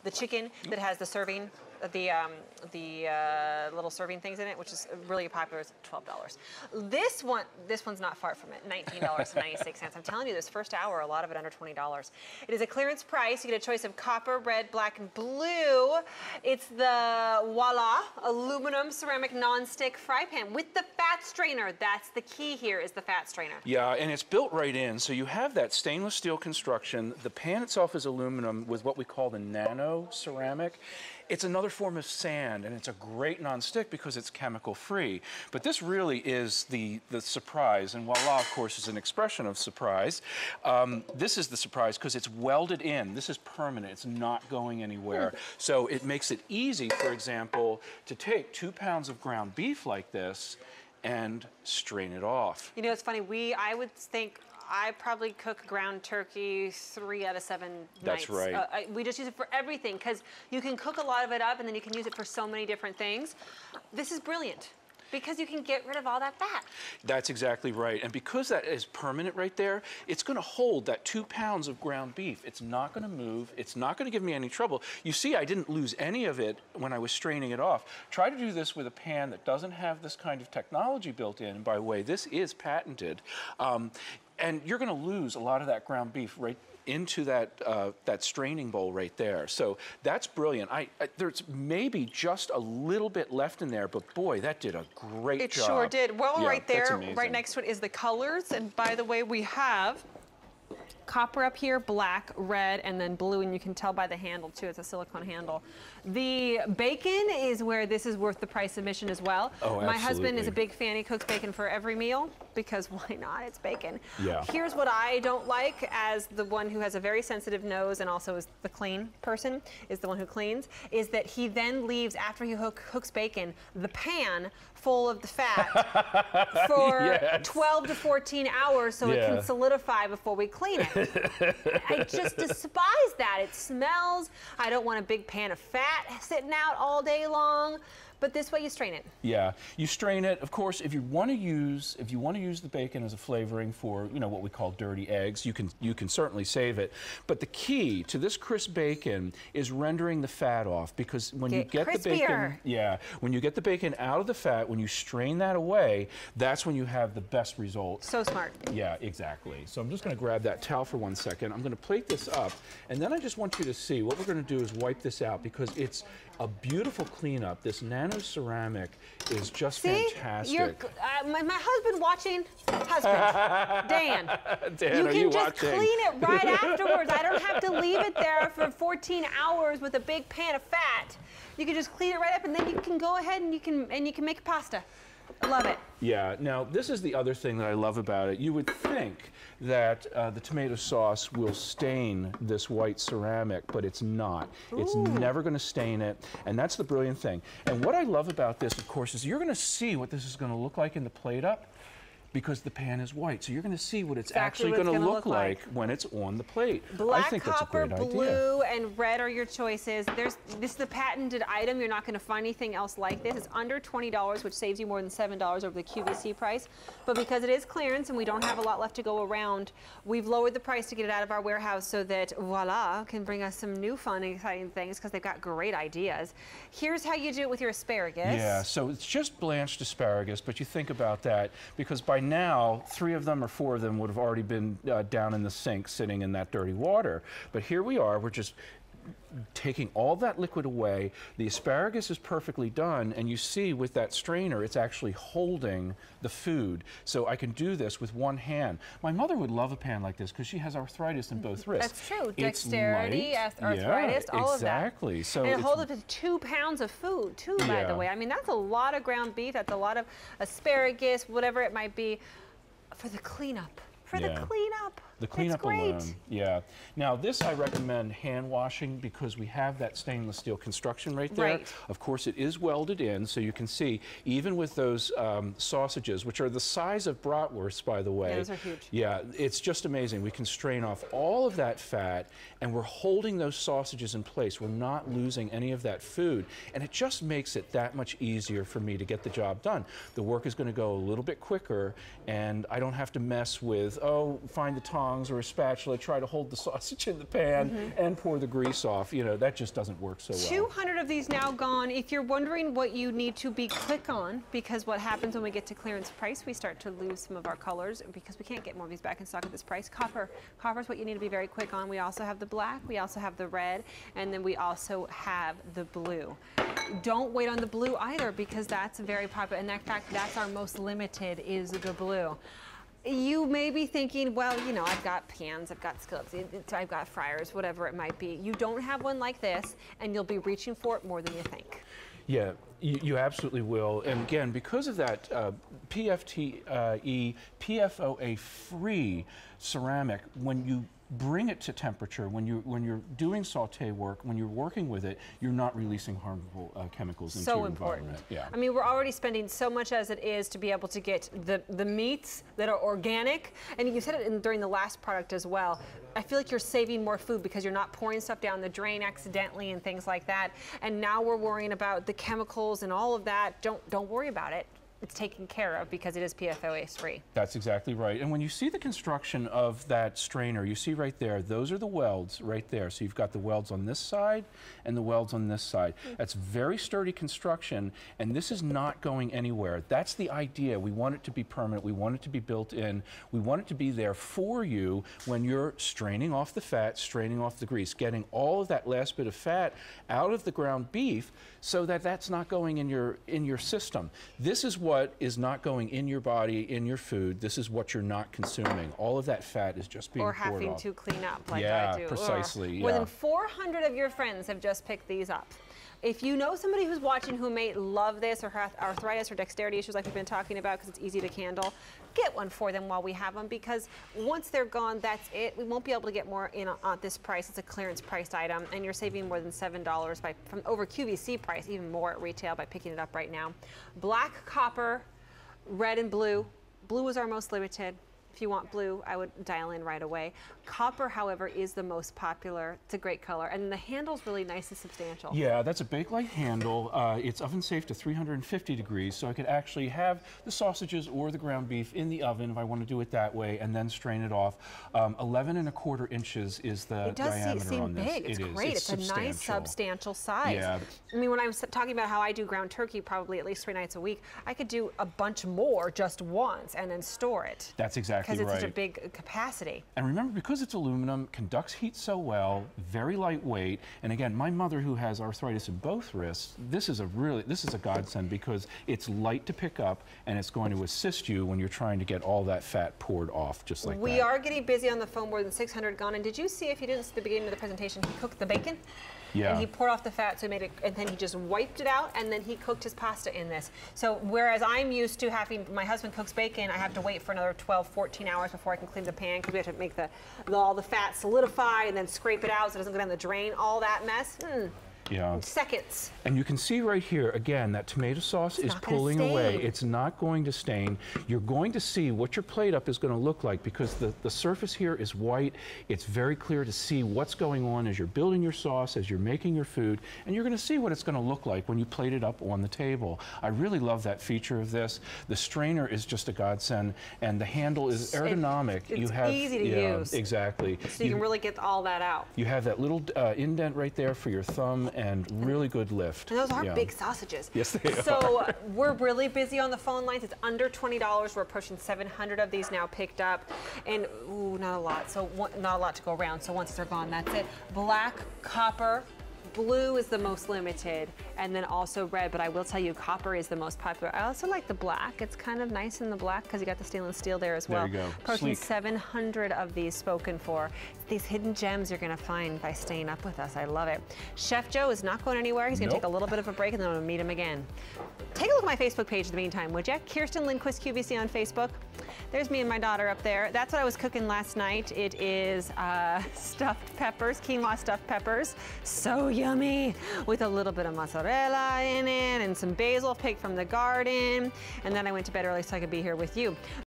the chicken that has the serving, the little serving things in it, which is really popular. It's $12. This one's not far from it. $19.96. I'm telling you, this first hour, a lot of it under $20. It is a clearance price. You get a choice of copper, red, black, and blue. It's the Walah aluminum ceramic non-stick fry pan with the fat strainer. That's the key here, is the fat strainer. Yeah, and it's built right in, so you have that stainless steel construction. The pan itself is aluminum with what we call the nano ceramic. It's another form of sand, and it's a great non-stick because it's chemical-free. But this really is the surprise, and Walah, of course, is an expression of surprise. This is the surprise because it's welded in. This is permanent. It's not going anywhere. So it makes it easy, for example, to take 2 pounds of ground beef like this and strain it off. You know, it's funny. I would think I probably cook ground turkey 3 out of 7 nights. That's right. We just use it for everything because you can cook a lot of it up and then you can use it for so many different things. This is brilliant because you can get rid of all that fat. That's exactly right. And because that is permanent right there, it's going to hold that 2 pounds of ground beef. It's not going to move. It's not going to give me any trouble. You see, I didn't lose any of it when I was straining it off. Try to do this with a pan that doesn't have this kind of technology built in. And by the way, this is patented. And you're going to lose a lot of that ground beef right into that straining bowl right there. So that's brilliant. There's maybe just a little bit left in there, but boy, that did a great job. It sure did. Well, yeah, right there, right next to it is the colors. And by the way, we have copper up here, black, red, and then blue, and you can tell by the handle too, it's a silicone handle. The bacon is where this is worth the price of admission as well. Oh, my husband is a big fan. He cooks bacon for every meal because why not? It's bacon. Yeah. Here's what I don't like as the one who has a very sensitive nose and also is the clean person, is the one who cleans, is that he then leaves, after he cooks bacon, the pan full of the fat for 12 to 14 hours so it can solidify before we clean it. I just despise that. It smells. I don't want a big pan of fat sitting out all day long. But this way you strain it. Yeah, you strain it. Of course, if you want to use the bacon as a flavoring for, you know, what we call dirty eggs, you can certainly save it. But the key to this crisp bacon is rendering the fat off, because when you get the bacon, when you get the bacon out of the fat, when you strain that away, that's when you have the best results. So smart. Yeah, exactly. So I'm just going to grab that towel for 1 second. I'm going to plate this up, and then I just want you to see what we're going to do is wipe this out, because it's a beautiful cleanup. This nano ceramic is just fantastic. My husband watching, Dan, you can just clean it right afterwards. I don't have to leave it there for 14 hours with a big pan of fat. You can just clean it right up, and then you can go ahead and you can make pasta. I love it. Yeah, now this is the other thing that I love about it. You would think that the tomato sauce will stain this white ceramic, but it's not. Ooh. It's never going to stain it, and that's the brilliant thing. And what I love about this, of course, is you're going to see what this is going to look like in the plate up, because the pan is white. So you're going to see what it's actually going to look like when it's on the plate. Black, copper, blue, and red are your choices. This is a patented item. You're not going to find anything else like this. It's under $20, which saves you more than $7 over the QVC price. But because it is clearance and we don't have a lot left to go around, we've lowered the price to get it out of our warehouse so that Walah can bring us some new fun and exciting things, because they've got great ideas. Here's how you do it with your asparagus. Yeah, so it's just blanched asparagus, but you think about that, because by now, 3 of them or 4 of them would have already been down in the sink sitting in that dirty water. But here we are, we're just taking all that liquid away. The asparagus is perfectly done, and you see with that strainer, it's actually holding the food. So I can do this with one hand. My mother would love a pan like this because she has arthritis in both wrists. That's true. Dexterity, arthritis, all of that. Exactly. So and it holds up to 2 pounds of food, too, by the way. I mean, that's a lot of ground beef. That's a lot of asparagus, whatever it might be, for the cleanup. For the cleanup. The cleanup alone, yeah. Now this I recommend hand washing, because we have that stainless steel construction right there. Right. Of course it is welded in, so you can see even with those sausages, which are the size of bratwursts, by the way. Those are huge. Yeah, it's just amazing. We can strain off all of that fat, and we're holding those sausages in place. We're not losing any of that food, and it just makes it that much easier for me to get the job done. The work is going to go a little bit quicker, and I don't have to mess with, oh, find the time tongs or a spatula, try to hold the sausage in the pan and pour the grease off. You know, that just doesn't work so well. 200 of these now gone. If you're wondering what you need to be quick on, because what happens when we get to clearance price, we start to lose some of our colors because we can't get more of these back in stock at this price. Copper is what you need to be very quick on. We also have the black, we also have the red, and then we also have the blue. Don't wait on the blue either, because that's very popular. And in fact, that's our most limited, is the blue. You may be thinking, well, you know, I've got pans, I've got skillets, I've got fryers, whatever it might be. You don't have one like this, and you'll be reaching for it more than you think. Yeah, you absolutely will. And again, because of that PFTE, PFOA-free ceramic, when you bring it to temperature, when you're doing saute work, when you're working with it, you're not releasing harmful chemicals into your environment. Yeah. I mean, we're already spending so much as it is to be able to get the meats that are organic. And you said it during the last product as well. I feel like you're saving more food because you're not pouring stuff down the drain accidentally and things like that. And now we're worrying about the chemicals and all of that. Don't worry about it. It's taken care of because it is PFOA free. That's exactly right. And when you see the construction of that strainer, you see right there, those are the welds right there. So you've got the welds on this side and the welds on this side. That's very sturdy construction, and this is not going anywhere. That's the idea. We want it to be permanent. We want it to be built in. We want it to be there for you when you're straining off the fat, straining off the grease, getting all of that last bit of fat out of the ground beef so that that's not going in your system. This is what is not going in your body, in your food. This is what you're not consuming. All of that fat is just being poured off. Or having to clean up like I do. Yeah, precisely. More than 400 of your friends have just picked these up. If you know somebody who's watching who may love this or have arthritis or dexterity issues like we've been talking about because it's easy to handle, get one for them while we have them, because once they're gone, that's it. We won't be able to get more in at this price. It's a clearance price item, and you're saving more than $7 from over QVC price, even more at retail by picking it up right now. Black, copper, red, and blue. Blue is our most limited. If you want blue, I would dial in right away. Copper, however, is the most popular. It's a great color, and the handle's really nice and substantial. Yeah, that's a Bakelite handle. It's oven safe to 350 degrees, so I could actually have the sausages or the ground beef in the oven if I want to do it that way, and then strain it off. 11¼ inches is the diameter on this. It does seem big. It's great. It's a nice, substantial size. Yeah. I mean, when I was talking about how I do ground turkey probably at least 3 nights a week, I could do a bunch more just once and then store it. That's exactly because it's right. such a big capacity. And remember, because it's aluminum, conducts heat so well, very lightweight, and again, my mother who has arthritis in both wrists, this is a godsend because it's light to pick up and it's going to assist you when you're trying to get all that fat poured off, just like that. We are getting busy on the phone, more than 600 gone. And did you see, if you didn't see the beginning of the presentation, he cooked the bacon? Yeah. And he poured off the fat, so he made it, and then he just wiped it out, and then he cooked his pasta in this. So whereas I'm used to having, my husband cooks bacon, I have to wait for another 12, 14 hours before I can clean the pan, because we have to make all the fat solidify and then scrape it out so it doesn't go down the drain, all that mess. Yeah. Seconds. And you can see right here, again, that tomato sauce is pulling away. It's not going to stain. You're going to see what your plate up is going to look like because the surface here is white. It's very clear to see what's going on as you're building your sauce, as you're making your food, and you're going to see what it's going to look like when you plate it up on the table. I really love that feature of this. The strainer is just a godsend, and the handle is ergonomic. It's easy to use. Exactly. So you can really get all that out. You have that little indent right there for your thumb, and really good lift. And those are big sausages. Yes, they are. So we're really busy on the phone lines. It's under $20. We're approaching 700 of these now picked up. And not a lot. So not a lot to go around. So once they're gone, that's it. Black, copper, blue is the most limited, and then also red, but I will tell you copper is the most popular. I also like the black. It's kind of nice in the black because you got the stainless steel there as well. There you go. Approaching Sleek. 700 of these spoken for. These hidden gems you're going to find by staying up with us. I love it. Chef Joe is not going anywhere. He's going to take a little bit of a break, and then we'll meet him again. Take a look at my Facebook page in the meantime, would you? Kerstin Lindquist QVC on Facebook. There's me and my daughter up there. That's what I was cooking last night. It is stuffed peppers, quinoa stuffed peppers. So yummy, with a little bit of mozzarella in it and some basil picked from the garden. And then I went to bed early so I could be here with you.